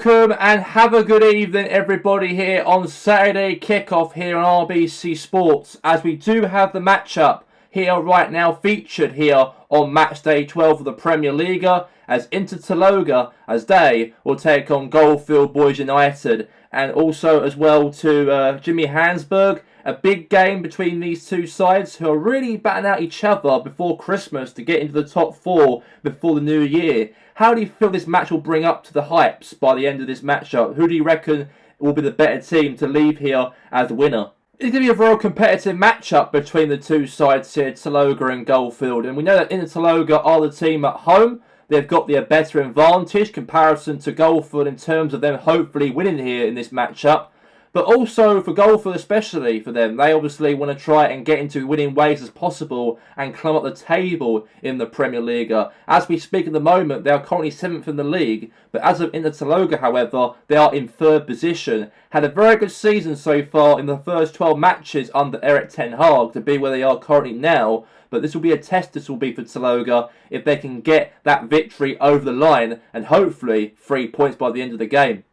Welcome and have a good evening everybody here on Saturday kickoff here on RBC Sports, as we do have the matchup here right now featured here on match day 12 of the Premier League, as Inter Tolga, as they will take on Goalfield Boys United, and also as well to Jimmy Hansberg. A big game between these two sides who are really batting out each other before Christmas to get into the top four before the new year. How do you feel this match will bring up to the hypes by the end of this matchup? Who do you reckon will be the better team to leave here as the winner? It's going to be a very competitive matchup between the two sides here, Tolga and Goalfield. And we know that Inter Tolga are the team at home. They've got the better advantage comparison to Goalfield in terms of them hopefully winning here in this matchup. But also for Goalfield, especially for them, they obviously want to try and get into winning ways as possible and climb up the table in the Premier League. As we speak at the moment, they are currently 7th in the league, but as of Inter Tolga, however, they are in 3rd position. Had a very good season so far in the first 12 matches under Erik ten Hag to be where they are currently now. But this will be a test, this will be for Tolga, if they can get that victory over the line and hopefully 3 points by the end of the game.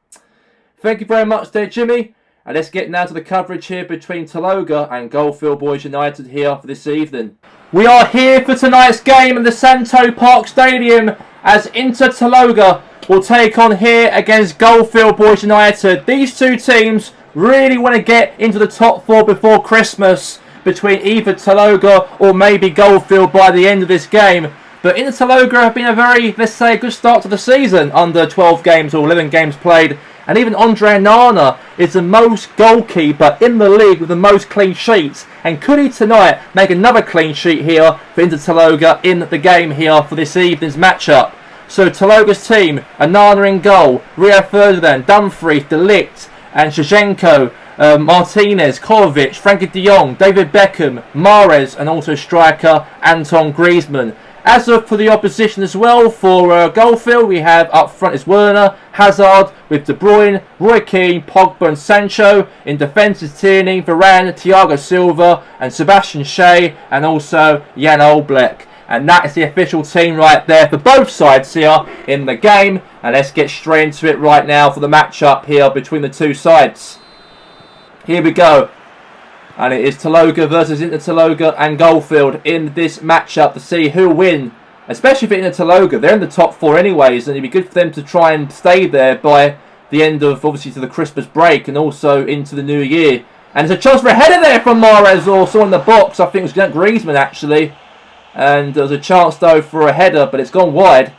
Thank you very much there, Jimmy. And let's get now to the coverage here between Tolga and Goalfield Boys United here for this evening. We are here for tonight's game in the Santo Park Stadium as Inter Tolga will take on here against Goalfield Boys United. These two teams really want to get into the top four before Christmas between either Tolga or maybe Goalfield by the end of this game. But Inter Tolga have been a very, let's say, good start to the season under 12 games or 11 games played. And even Andre Onana is the most goalkeeper in the league with the most clean sheets. And could he tonight make another clean sheet here for Inter Tolga in the game here for this evening's matchup? So Tolga's team, Onana in goal, Rio Ferdinand, Dumfries, De Ligt and Shevchenko, Martinez, Kovacic, Frankie de Jong, David Beckham, Mahrez and also striker Anton Griezmann. As for the opposition as well, for Goalfield, we have up front is Werner, Hazard with De Bruyne, Roy Keane, Pogba and Sancho. In defence is Tierney, Varane, Thiago Silva and Sebastian Shea and also Jan Oblak. And that is the official team right there for both sides here in the game. And let's get straight into it right now for the matchup here between the two sides. Here we go. And it is Tolga versus Inter Tolga and Goalfield in this matchup to see who will win. Especially for Inter Tolga. They're in the top four anyways. And it'd be good for them to try and stay there by the end of, obviously, to the Christmas break. And also into the new year. And there's a chance for a header there from Mahrez also in the box. I think it was Griezmann actually. And there's a chance though for a header. But it's gone wide.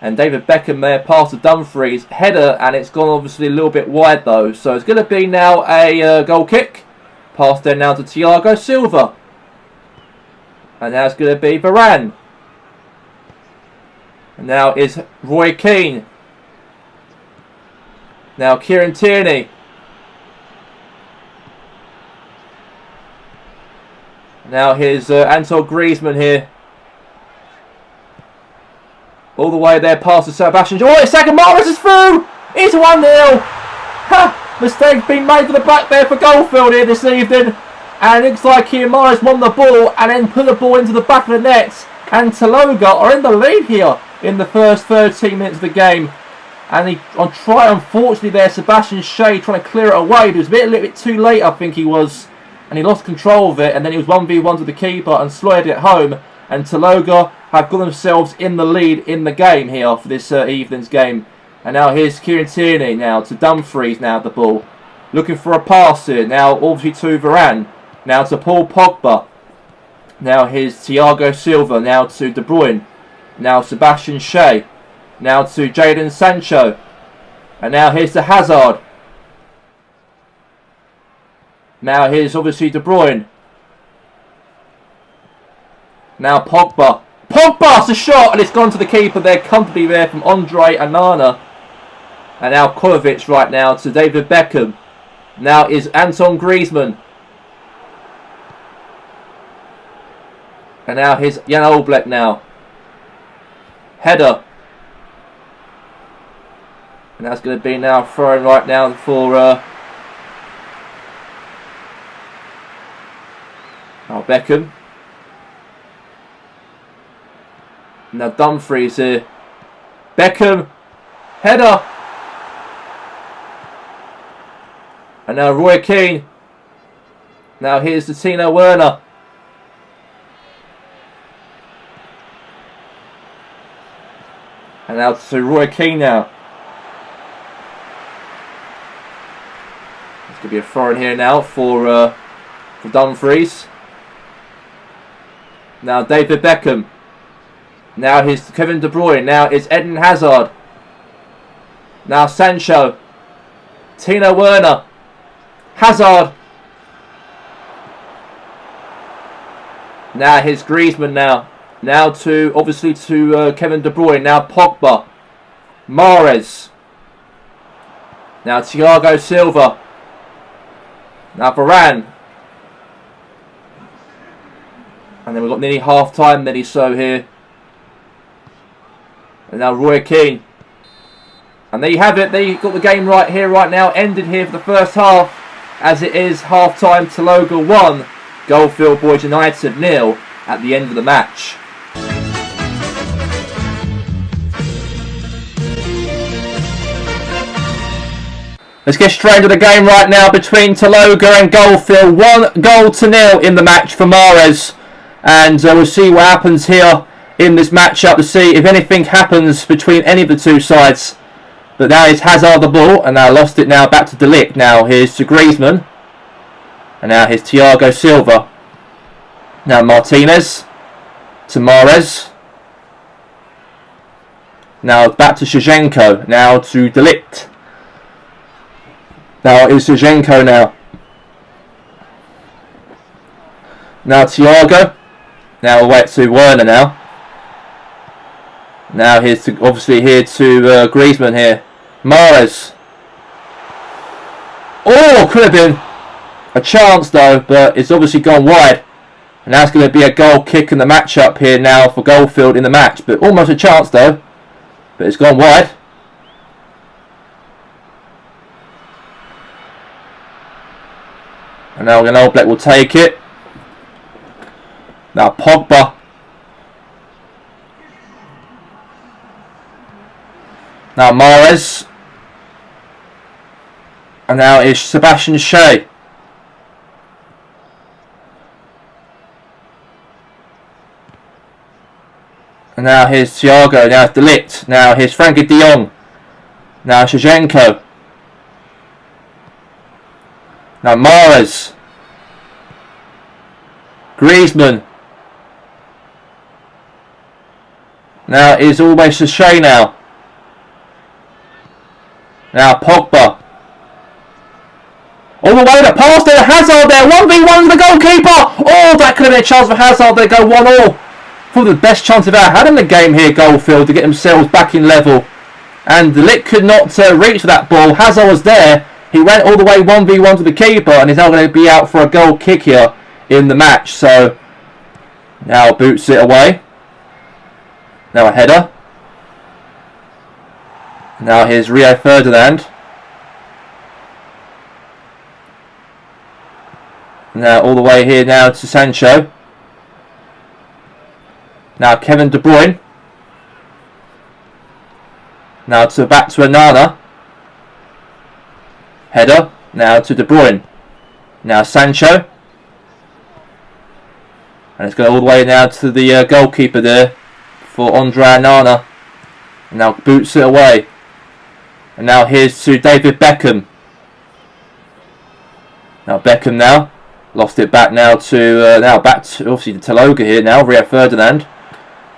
And David Beckham there past the Dumfries. Header. And it's gone obviously a little bit wide though. So it's going to be now a goal kick. Pass there now to Thiago Silva. And now it's going to be Varane. And now is Roy Keane. Now Kieran Tierney. Now here's Anton Griezmann here. All the way there past the Sebastian. Oh, it's second. Mahrez is through. It's 1-0. Ha! Mistake being made for the back there for Goalfield here this evening. And it looks like here Mahrez won the ball and then put the ball into the back of the net. And Tolga are in the lead here in the first 13 minutes of the game. And he on try, unfortunately there, Sebastian Shea trying to clear it away. But it was a little bit too late, I think he was. And he lost control of it. And then he was 1v1 with the keeper and slotted it home. And Tolga have got themselves in the lead in the game here for this evening's game. And now here's Kieran Tierney now to Dumfries now the ball. Looking for a pass here. Now obviously to Varane. Now to Paul Pogba. Now here's Thiago Silva. Now to De Bruyne. Now Sebastian Shea. Now to Jadon Sancho. And now here's to Hazard. Now here's obviously De Bruyne. Now Pogba. Pogba's a shot and it's gone to the keeper there comfortably there from Andre Onana. And now Kovacic right now to David Beckham. Now is Anton Griezmann. And now here's Jan Oblak now. Header. And that's going to be now thrown right now for Beckham. Now Dumfries here. Beckham. Header. And now Roy Keane. Now here's to Timo Werner. And now to Roy Keane now. It's going to be a throw in here now for Dumfries. Now David Beckham. Now here's Kevin De Bruyne. Now it's Eden Hazard. Now Sancho. Timo Werner. Hazard. Now here's Griezmann now. Now to, obviously to Kevin De Bruyne. Now Pogba. Mahrez. Now Thiago Silva. Now Varane. And then we've got nearly half time nearly so here. And now Roy Keane. And there you have it. There you've got the game right here, right now. Ended here for the first half. As it is half time. Tolga 1. Goalfield Boys United 0 at the end of the match. Let's get straight into the game right now between Tolga and Goalfield. 1-0 in the match for Mahrez. And we'll see what happens here in this matchup to see if anything happens between any of the two sides. But now it's Hazard the ball, and now lost it now back to De Ligt. Now here's to Griezmann. And now here's Thiago Silva. Now Martinez to Mahrez. Now back to Shevchenko. Now to De Ligt. Now it's Shevchenko now. Now Thiago. Now we'll wait to Werner now. Now here's to, obviously here to Griezmann here. Mahrez. Oh, could have been a chance though, but it's obviously gone wide. And that's going to be a goal kick in the matchup here now for Goalfield in the match. But almost a chance though. But it's gone wide. And now Old Black will take it. Now Pogba. Now Mahrez. And now is Sebastian Shea. And now here's Thiago. Now it's De Ligt. Now here's Frankie de Jong. Now Shevchenko. Now Mahrez. Griezmann. Now is always to Shea now. Now Pogba. All the way to pass there, Hazard there, 1v1 with the goalkeeper. Oh, that could have been a chance for Hazard. They go 1-1. Probably the best chance they've ever had in the game here, Goalfield, to get themselves back in level. And De Ligt could not reach for that ball. Hazard was there. He went all the way 1v1 to the keeper, and he's now going to be out for a goal kick here in the match. So now boots it away. Now a header. Now here's Rio Ferdinand. Now all the way here now to Sancho. Now Kevin De Bruyne. Now back to Onana. Header. Now to De Bruyne. Now Sancho. And it's going all the way now to the goalkeeper there for Andre Onana. And now boots it away. And now here's to David Beckham. Now Beckham now. Lost it back now to, back to obviously to Tolga here now. Rio Ferdinand.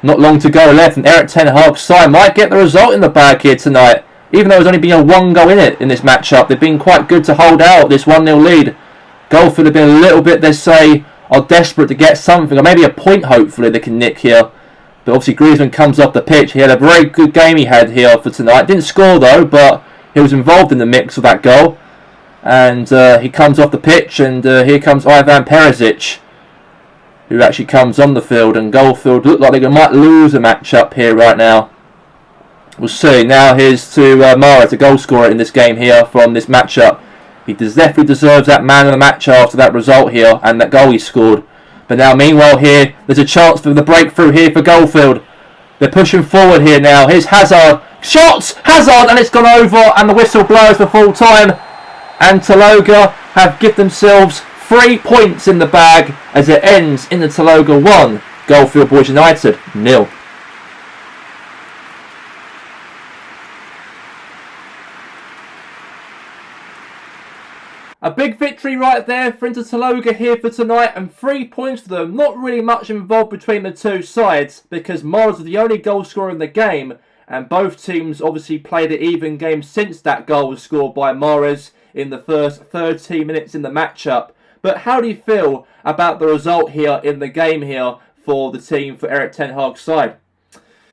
Not long to go left, and Erik ten Hag's side might get the result in the bag here tonight. Even though there's only been a one goal in it in this matchup, they've been quite good to hold out this 1-0 lead. Goalfield have been a little bit, they say, are desperate to get something, or maybe a point hopefully they can nick here. But obviously Griezmann comes off the pitch. He had a very good game he had here for tonight. Didn't score though, but he was involved in the mix of that goal. And he comes off the pitch, and here comes Ivan Perisic, who actually comes on the field. And Goalfield look like they might lose a match up here right now. We'll see. Now here's to Mahrez, the goal scorer in this game here from this matchup. He definitely deserves that man of the match after that result here and that goal he scored. But now meanwhile here, there's a chance for the breakthrough here for Goalfield. They're pushing forward here now. Here's Hazard. Shots! Hazard! And it's gone over, and the whistle blows for full time. And Tolga have given themselves 3 points in the bag as it ends in the Tolga 1, Goalfield Boys United 0. A big victory right there for Inter Tolga here for tonight, and 3 points for them. Not really much involved between the two sides because Morris was the only goal scorer in the game, and both teams obviously played an even game since that goal was scored by Morris in the first 13 minutes in the matchup. But how do you feel about the result here in the game here for the team for Erik ten Hag's side?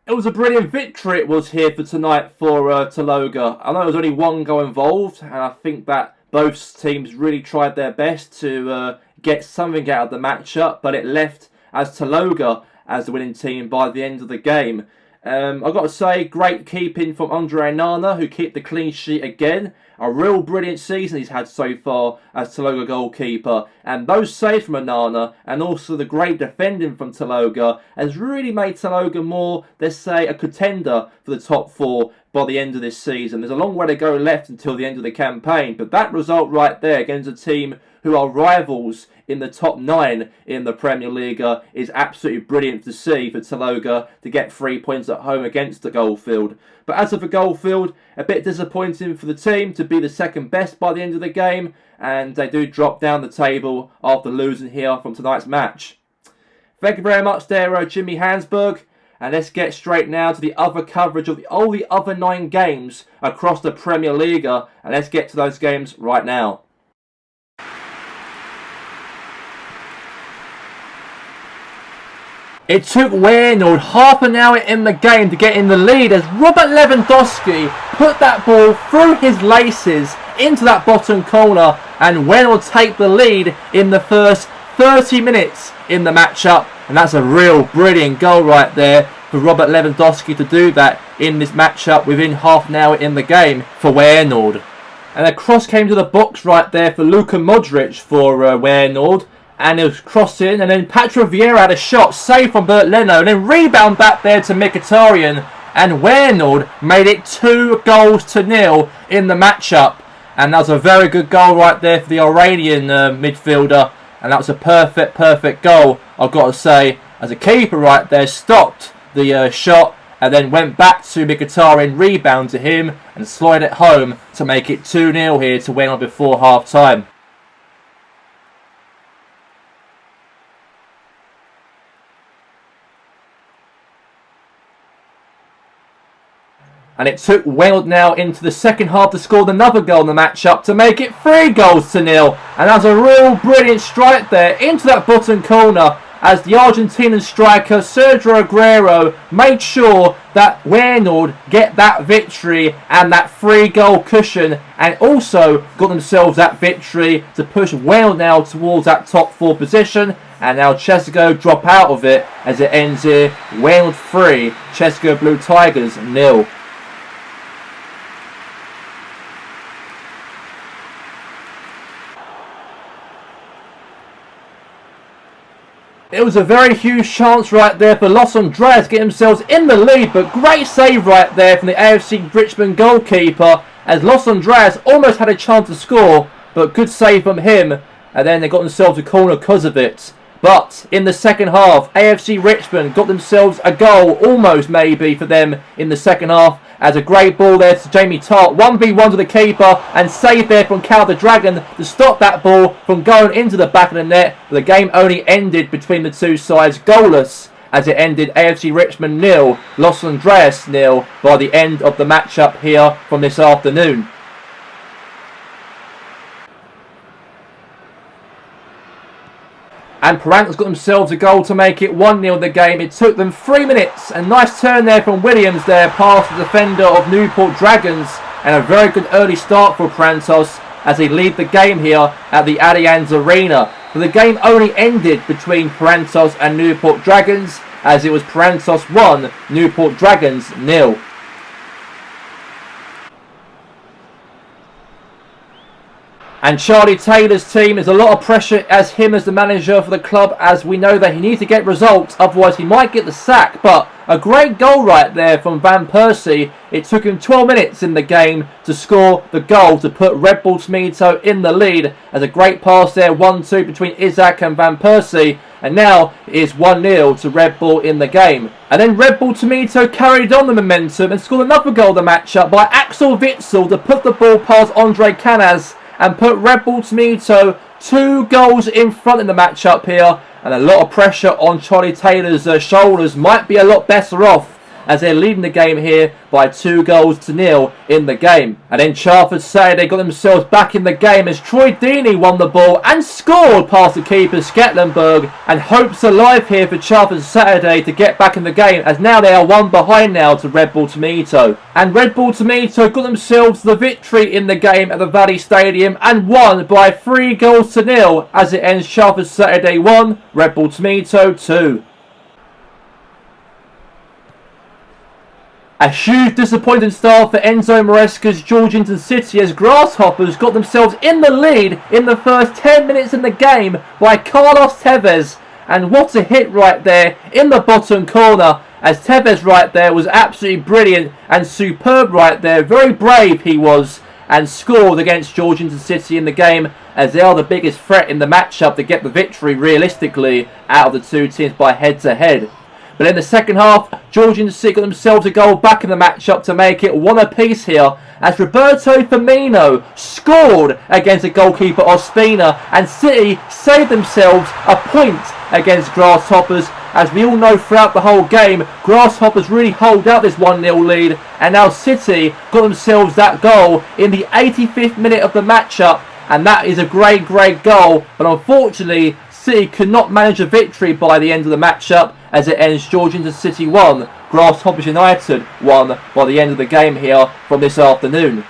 It was a brilliant victory it was here for tonight for Tolga. I know there was only one goal involved, and I think that both teams really tried their best to get something out of the matchup, but it left as Tolga as the winning team by the end of the game. I've got to say, great keeping from Andre Nana, who kept the clean sheet again. A real brilliant season he's had so far as Tolga goalkeeper. And those saves from Onana and also the great defending from Tolga has really made Tolga more, let's say, a contender for the top 4 by the end of this season. There's a long way to go left until the end of the campaign. But that result right there against a team who are rivals in the top 9 in the Premier League is absolutely brilliant to see for Tolga to get 3 points at home against the Goalfield. But as of the Goalfield, a bit disappointing for the team to be the second best by the end of the game, and they do drop down the table after losing here from tonight's match. Thank you very much there, Jimmy Hansberg. And let's get straight now to the other coverage of all the other 9 games across the Premier League, and let's get to those games right now. It took Wernald half an hour in the game to get in the lead as Robert Lewandowski put that ball through his laces into that bottom corner, and Wernald take the lead in the first 30 minutes in the matchup, and that's a real brilliant goal right there for Robert Lewandowski to do that in this matchup within half an hour in the game for Wernald. And a cross came to the box right there for Luka Modric for Wernald. And it was crossing, and then Patrick Vieira had a shot, saved from Bert Leno, and then rebound back there to Mkhitaryan, and Wernald made it 2-0 in the matchup. And that was a very good goal right there for the Iranian midfielder, and that was a perfect goal, I've got to say, as a keeper right there stopped the shot, and then went back to Mkhitaryan, rebound to him, and slid it home to make it 2-0 here to Wernald before half-time. And it took Wernald now into the second half to score another goal in the matchup to make it 3-0. And that's a real brilliant strike there into that bottom corner as the Argentinian striker Sergio Aguero made sure that Wernald get that victory and that 3-goal cushion, and also got themselves that victory to push Wernald now towards that top 4 position. And now Chesko drop out of it as it ends here. Wernald 3, Chesko Blue Tigers 0. It was a very huge chance right there for Los Angeles to get themselves in the lead, but great save right there from the AFC Richmond goalkeeper as Los Angeles almost had a chance to score, but good save from him, and then they got themselves a corner because of it. But in the second half, AFC Richmond got themselves a goal, almost maybe for them in the second half, as a great ball there to Jamie Tart, 1v1 to the keeper, and save there from Cal the Dragon to stop that ball from going into the back of the net. But the game only ended between the two sides goalless, as it ended AFC Richmond 0, Los Angeles 0 by the end of the matchup here from this afternoon. And Parantas got themselves a goal to make it 1-0 the game. It took them 3 minutes. A nice turn there from Williams there past the defender of Newport Dragons. And a very good early start for Parantas as they lead the game here at the Allianz Arena. But the game only ended between Parantas and Newport Dragons, as it was Parantas 1, Newport Dragons 0. And Charlie Taylor's team is a lot of pressure as him as the manager for the club, as we know that he needs to get results, otherwise he might get the sack. But A great goal right there from Van Persie. It took him 12 minutes in the game to score the goal to put Red Bull Tomato in the lead. As a great pass there, 1-2 between Isaac and Van Persie. And now it is 1-0 to Red Bull in the game. And then Red Bull Tomato carried on the momentum and scored another goal of the matchup by Axel Witsel to put the ball past Andre Canas and put Red Bull Tomato 2 goals in front in the matchup here. And a lot of pressure on Charlie Taylor's shoulders. Might be a lot better off as they're leading the game here by 2-0 in the game. And then Charford Saturday got themselves back in the game as Troy Deeney won the ball and scored past the keeper Sketlenberg. And hopes alive here for Charford Saturday to get back in the game, as now they are 1 behind now to Red Bull Tomato. And Red Bull Tomato got themselves the victory in the game at the Valley Stadium and won by 3-0 as it ends Charford Saturday 1, Red Bull Tomato 2. A huge disappointing start for Enzo Maresca's Georgington City as Grasshoppers got themselves in the lead in the first 10 minutes in the game by Carlos Tevez. And what a hit right there in the bottom corner, as Tevez right there was absolutely brilliant and superb right there. Very brave he was, and scored against Georgington City in the game, as they are the biggest threat in the matchup to get the victory realistically out of the two teams by head-to-head. But in the second half, Georgington City got themselves a goal back in the matchup to make it 1 apiece here, as Roberto Firmino scored against the goalkeeper Ospina, and City saved themselves a point against Grasshoppers. As we all know throughout the whole game, Grasshoppers really hold out this 1-0 lead, and now City got themselves that goal in the 85th minute of the matchup, and that is a great goal. But unfortunately, City could not manage a victory by the end of the matchup, as it ends Georgington City 1, Grasshoppers United 1 by the end of the game here from this afternoon.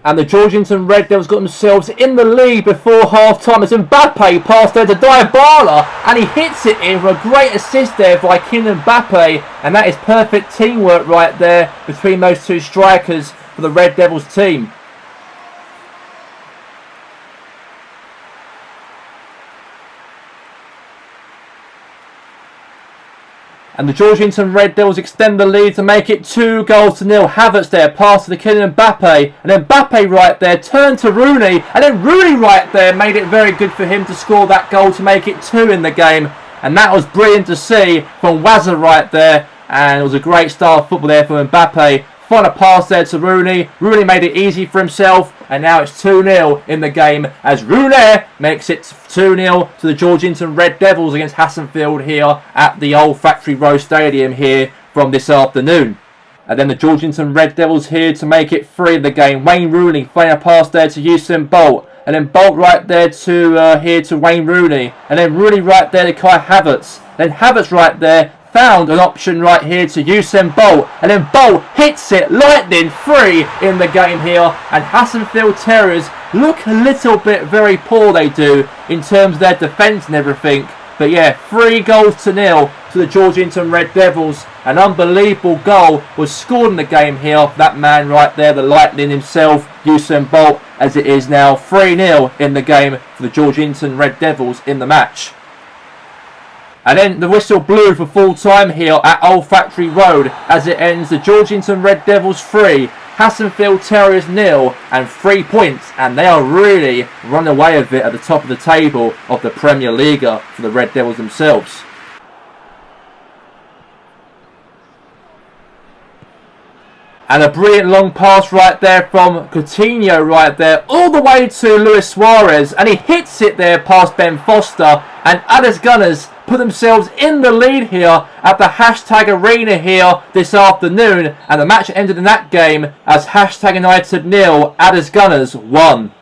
And the Georgington Red Devils got themselves in the lead before half-time as Mbappe passed there to Dybala, and he hits it in for a great assist there by Kylian Mbappe, and that is perfect teamwork right there between those two strikers for the Red Devils team. And the Georgington Red Devils extend the lead to make it 2-0. Havertz there, pass to the Kylian Mbappe, and then Mbappe right there turned to Rooney, and then Rooney right there made it very good for him to score that goal to make it 2 in the game. And that was brilliant to see from Wazza right there, and it was a great start of football there from Mbappe. Final pass there to Rooney. Rooney made it easy for himself, and now it's 2-0 in the game as Rooney makes it 2-0 to the Georgington Red Devils against Hassenfield here at the old Factory Road Stadium here from this afternoon. And then the Georgington Red Devils here to make it 3 in the game. Wayne Rooney playing a pass there to Usain Bolt, and then Bolt right there to here to Wayne Rooney, and then Rooney right there to Kai Havertz. Then Havertz right there found an option right here to Usain Bolt, and then Bolt hits it lightning free in the game here. And Hassenfield Terriers look a little bit very poor, they do, in terms of their defence and everything. But yeah, 3-0 to the Georgington Red Devils. An unbelievable goal was scored in the game here. That man right there, the lightning himself, Usain Bolt, as it is now 3-0 in the game for the Georgington Red Devils in the match. And then the whistle blew for full time here at Old Factory Road as it ends the Georgington Red Devils 3, Hassenfield Terriers 0, and 3 points. And they are really run away with it at the top of the table of the Premier League for the Red Devils themselves. And a brilliant long pass right there from Coutinho right there, all the way to Luis Suarez. And he hits it there past Ben Foster. And Addis Gunners put themselves in the lead here at the Hashtag Arena here this afternoon. And the match ended in that game as Hashtag United 0, Addis Gunners 1.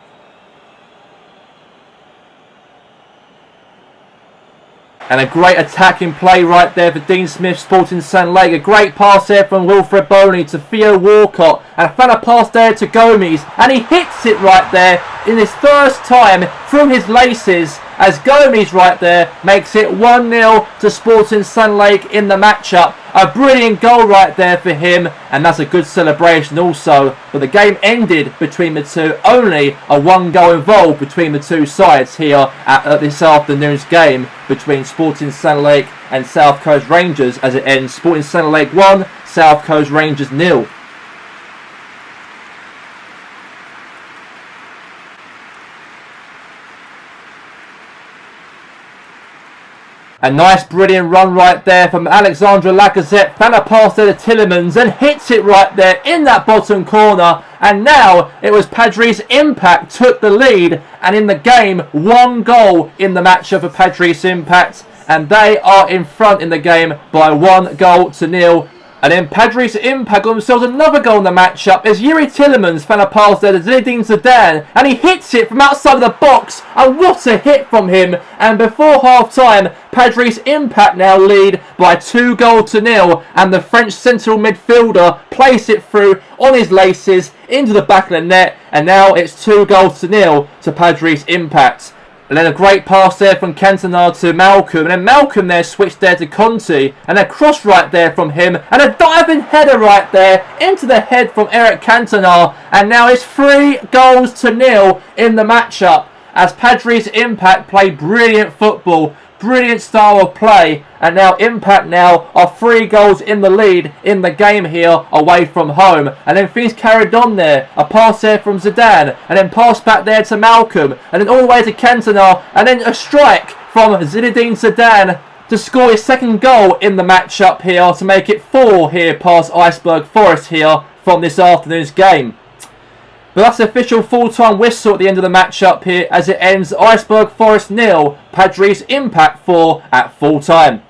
And a great attacking play right there for Dean Smith Sporting St. Lake. A great pass there from Wilfred Boney to Theo Walcott. And a final pass there to Gomes. And he hits it right there in his first time through his laces, as Gomes right there makes it 1-0 to Sporting St. Lake in the matchup. A brilliant goal right there for him, and that's a good celebration also. But the game ended between the two. Only a 1 goal involved between the two sides here at this afternoon's game between Sporting Centre Lake and South Coast Rangers, as it ends Sporting Centre Lake 1, South Coast Rangers 0. A nice brilliant run right there from Alexandre Lacazette. Found a pass there to Tillemans and hits it right there in that bottom corner. And now it was Padres Impact took the lead. And in the game, 1 goal in the matchup for Padres Impact. And they are in front in the game by 1 goal to 0. And then Padres Impact got themselves another goal in the matchup as Yuri Tillemans found a pass there to Zinedine Zidane, and he hits it from outside of the box, and what a hit from him. And before half time, Padres Impact now lead by 2 goals to 0, and the French central midfielder plays it through on his laces into the back of the net, and now it's 2 goals to 0 to Padres Impact. And then a great pass there from Cantona to Malcolm. And then Malcolm there switched there to Conti. And a cross right there from him. And a diving header right there into the head from Eric Cantona. And now it's 3 goals to 0 in the matchup. As Padres Impact play brilliant football. Brilliant style of play, and now Impact now are 3 goals in the lead in the game here away from home. And then things carried on there. A pass there from Zidane, and then pass back there to Malcolm, and then all the way to Cantona, and then a strike from Zinedine Zidane to score his 2nd goal in the matchup here to make it 4 here past Iceberg Forest here from this afternoon's game. But that's the official full-time whistle at the end of the matchup here as it ends Iceberg Forest 0, Padres Impact 4 at full-time.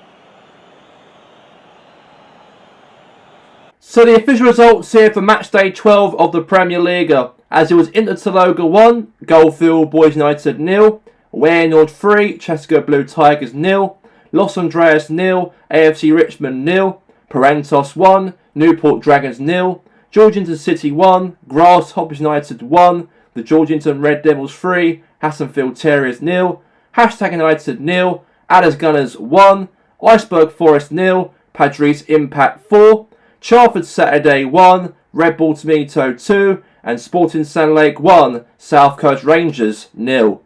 So the official results here for match day 12 of the Premier League, as it was Inter Tolga 1, Goalfield Boys United 0, Waynord 3, Cheska Blue Tigers 0, Los Andreas 0, AFC Richmond 0, Parentos 1, Newport Dragons 0, Georgington City 1, Grasshoppers United 1, the Georgington Red Devils 3, Hassenfield Terriers 0, Hashtag United 0, Adders Gunners 1, Iceberg Forest 0, Padres Impact 4, Charford Saturday 1, Red Bull Tomato 2, and Sporting Centre Lake 1, South Coast Rangers 0.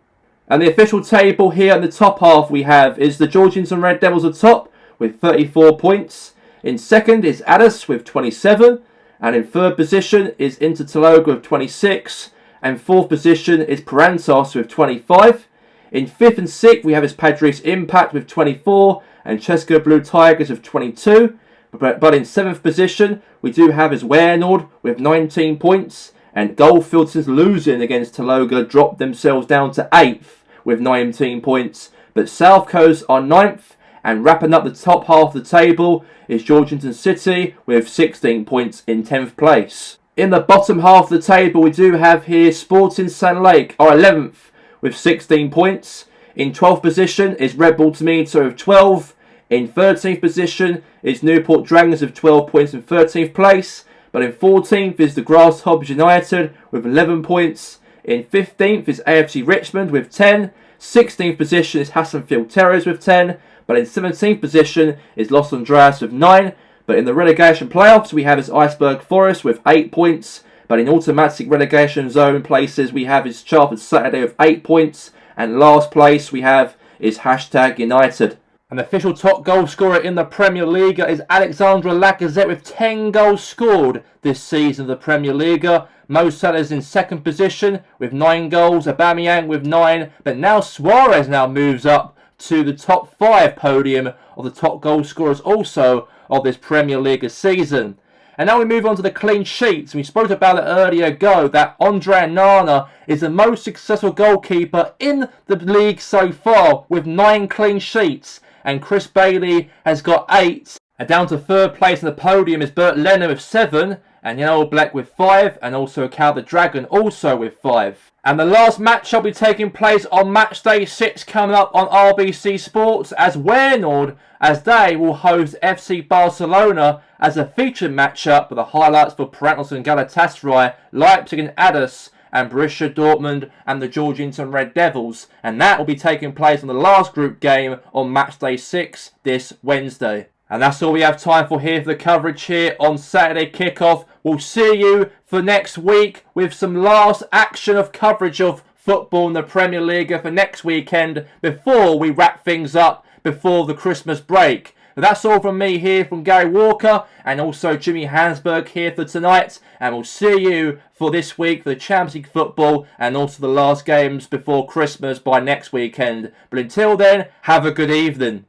And the official table here in the top half we have is the Georgington Red Devils atop with 34 points. In second is Adders with 27. And in 3rd position is Inter Tolga with 26. And 4th position is Parentos with 25. In 5th and 6th we have his Padres Impact with 24. And Cheska Blue Tigers with 22. But in 7th position we do have his Waynord with 19 points. And Goalfield, since losing against Tolga, dropped themselves down to 8th with 19 points. But South Coast are 9th. And wrapping up the top half of the table is Georgington City with 16 points in 10th place. In the bottom half of the table we do have here Sporting Centre Lake are 11th with 16 points. In 12th position is Red Bull Tomato with 12. In 13th position is Newport Dragons with 12 points in 13th place. But in 14th is the Grasshoppers United with 11 points. In 15th is AFC Richmond with 10. 16th position is Hassenfield Terriers with 10. But in 17th position is Los Andreas with 9. But in the relegation playoffs we have his Iceberg Forest with 8 points. But in automatic relegation zone places we have his Charford Saturday with 8 points. And last place we have is Hashtag United. And the official top goal scorer in the Premier League is Alexandre Lacazette with 10 goals scored this season of the Premier League. Mo Salah's in 2nd position with 9 goals. Aubameyang with 9. But now Suarez now moves up to the top 5 podium of the top goal scorers also of this Premier League season. And now we move on to the clean sheets. We spoke about it earlier ago that Andre Nana is the most successful goalkeeper in the league so far with 9 clean sheets. And Chris Bailey has got 8. And down to 3rd place in the podium is Bert Lennon with 7. And Jan Black with 5. And also Cal the Dragon also with 5. And the last match shall be taking place on match day 6 coming up on RBC Sports as Waynord, as they will host FC Barcelona as a featured matchup with the highlights for Parentos and Galatasaray, Leipzig and Addis, and Borussia Dortmund and the Georgington Red Devils. And that will be taking place on the last group game on match day 6 this Wednesday. And that's all we have time for here for the coverage here on Saturday Kickoff. We'll see you for next week with some last action of coverage of football in the Premier League for next weekend before we wrap things up before the Christmas break. But that's all from me here from Gary Walker and also Jimmy Hansberg here for tonight. And we'll see you for this week for the Champions League football and also the last games before Christmas by next weekend. But until then, have a good evening.